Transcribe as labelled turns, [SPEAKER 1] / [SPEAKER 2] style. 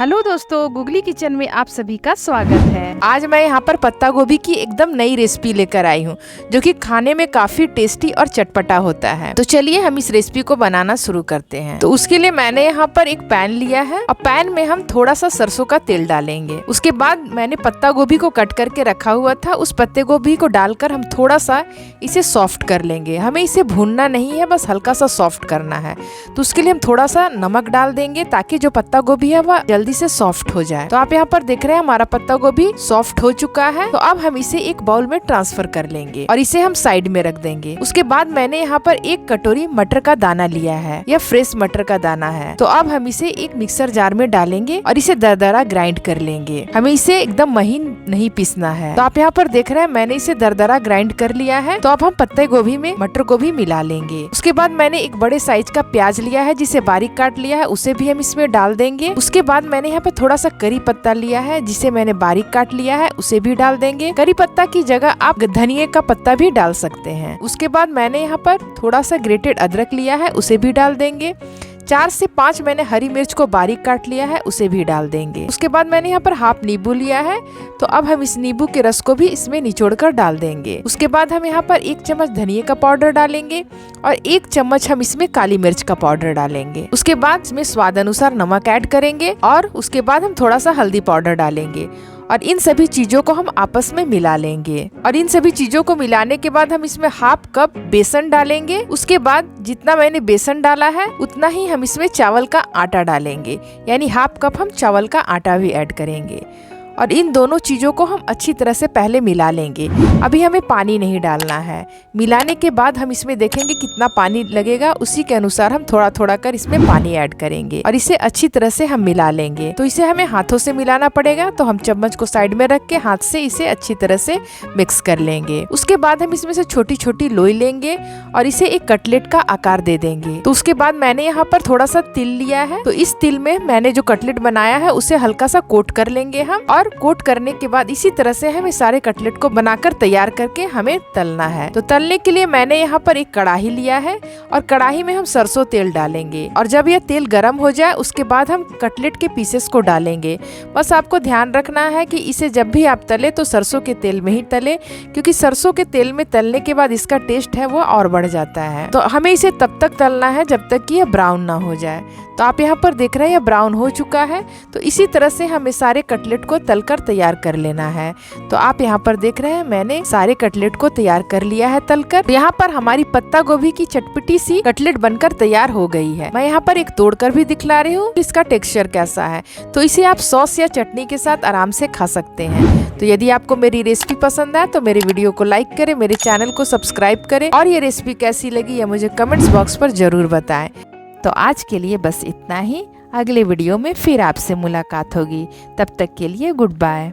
[SPEAKER 1] Hello दोस्तों, googly kitchen में आप सभी का स्वागत है। आज मैं यहाँ पर पत्ता गोभी की एकदम नई रेसिपी लेकर आई हूँ, जो कि खाने में काफी टेस्टी और चटपटा होता है। तो चलिए हम इस रेसिपी को बनाना शुरू करते हैं। तो उसके लिए मैंने यहाँ पर एक पैन लिया है और पैन में हम थोड़ा सा सरसों का तेल डालेंगे। उसके बाद मैंने पत्ता गोभी को कट करके रखा हुआ था, उस पत्ते गोभी को डालकर हम थोड़ा सा इसे सॉफ्ट कर लेंगे। हमें इसे भूनना नहीं है, बस हल्का सा सॉफ्ट करना है। तो उसके लिए हम थोड़ा सा नमक डाल देंगे ताकि जो पत्ता गोभी है वह जल्दी से सॉफ्ट हो जाए। तो आप यहाँ पर देख रहे हैं हमारा पत्ता गोभी सॉफ्ट हो चुका है। तो अब हम इसे एक बाउल में ट्रांसफर कर लेंगे और इसे हम साइड में रख देंगे। उसके बाद मैंने यहाँ पर एक कटोरी मटर का दाना लिया है, यह फ्रेश मटर का दाना है। तो अब हम इसे एक मिक्सर जार में डालेंगे और इसे दरदरा ग्राइंड कर लेंगे। हमें इसे एकदम महीन नहीं पीसना है। तो आप यहाँ पर देख रहे हैं मैंने इसे दरदरा ग्राइंड कर लिया है। तो अब हम पत्ते गोभी में मटर को भी मिला लेंगे। उसके बाद मैंने एक बड़े साइज का प्याज लिया है, जिसे बारीक काट लिया है, उसे भी हम इसमें डाल देंगे। उसके बाद मैंने यहाँ पे थोड़ा सा करी पत्ता लिया है, जिसे मैंने बारीक काट लिया है, उसे भी डाल देंगे। करी पत्ता की जगह आप धनिये का पत्ता भी डाल सकते हैं। उसके बाद मैंने यहाँ पर थोड़ा सा ग्रेटेड अदरक लिया है, उसे भी डाल देंगे। 4 से 5 मैंने हरी मिर्च को बारीक काट लिया है, उसे भी डाल देंगे। उसके बाद मैंने यहाँ पर हाफ नींबू लिया है, तो अब हम इस नींबू के रस को भी इसमें निचोड़ कर डाल देंगे। उसके बाद हम यहाँ पर 1 चम्मच धनिया का पाउडर डालेंगे और 1 चम्मच हम इसमें काली मिर्च का पाउडर डालेंगे। उसके बाद इसमें स्वाद अनुसार नमक ऐड करेंगे और उसके बाद हम थोड़ा सा हल्दी पाउडर डालेंगे और इन सभी चीजों को हम आपस में मिला लेंगे। और इन सभी चीजों को मिलाने के बाद हम इसमें हाफ कप बेसन डालेंगे। उसके बाद जितना मैंने बेसन डाला है उतना ही हम इसमें चावल का आटा डालेंगे, यानी हाफ कप हम चावल का आटा भी ऐड करेंगे। और इन दोनों चीजों को हम अच्छी तरह से पहले मिला लेंगे। अभी हमें पानी नहीं डालना है। मिलाने के बाद हम इसमें देखेंगे कितना पानी लगेगा, उसी के अनुसार हम थोड़ा थोड़ा कर इसमें पानी ऐड करेंगे और इसे अच्छी तरह से हम मिला लेंगे। तो इसे हमें हाथों से मिलाना पड़ेगा, तो हम चम्मच को साइड में रख के हाथ से इसे अच्छी तरह से मिक्स कर लेंगे। उसके बाद हम इसमें से छोटी छोटी लोई लेंगे और इसे एक कटलेट का आकार दे देंगे। तो उसके बाद मैंने यहाँ पर थोड़ा सा तिल लिया है, तो इस तिल में मैंने जो कटलेट बनाया है उसे हल्का सा कोट कर लेंगे हम। और कोट करने के बाद इसी तरह से हमें सारे कटलेट को बनाकर तैयार करके हमें तलना है। तो तलने के लिए मैंने यहाँ पर एक कढ़ाई लिया है और कढ़ाई में हम सरसों तेल डालेंगे और जब यह तेल गर्म हो जाए उसके बाद हम कटलेट के पीसेस को डालेंगे। बस आपको ध्यान रखना है कि इसे जब भी आप तले तो सरसों के तेल में ही तले, क्योंकि सरसों के तेल में तलने के बाद इसका टेस्ट है वो और बढ़ जाता है। तो हमें इसे तब तक तलना है जब तक कि यह ब्राउन ना हो जाए। तो आप यहाँ पर देख रहे हैं यह ब्राउन हो चुका है। तो इसी तरह से हमें सारे कटलेट को तलकर तैयार कर लेना है। तो आप यहाँ पर देख रहे हैं मैंने सारे कटलेट को तैयार कर लिया है तलकर। यहाँ पर हमारी पत्ता गोभी की चटपटी सी कटलेट बनकर तैयार हो गई है। मैं यहाँ पर एक तोड़कर भी दिखला रही हूँ इसका टेक्सचर कैसा है। तो इसे आप सॉस या चटनी के साथ आराम से खा सकते हैं। तो यदि आपको मेरी रेसिपी पसंद आए तो मेरे वीडियो को लाइक करें, मेरे चैनल को सब्सक्राइब करें और ये रेसिपी कैसी लगी या मुझे कमेंट्स बॉक्स पर जरूर बताएं। तो आज के लिए बस इतना ही। अगले वीडियो में फिर आपसे मुलाकात होगी। तब तक के लिए गुड बाय।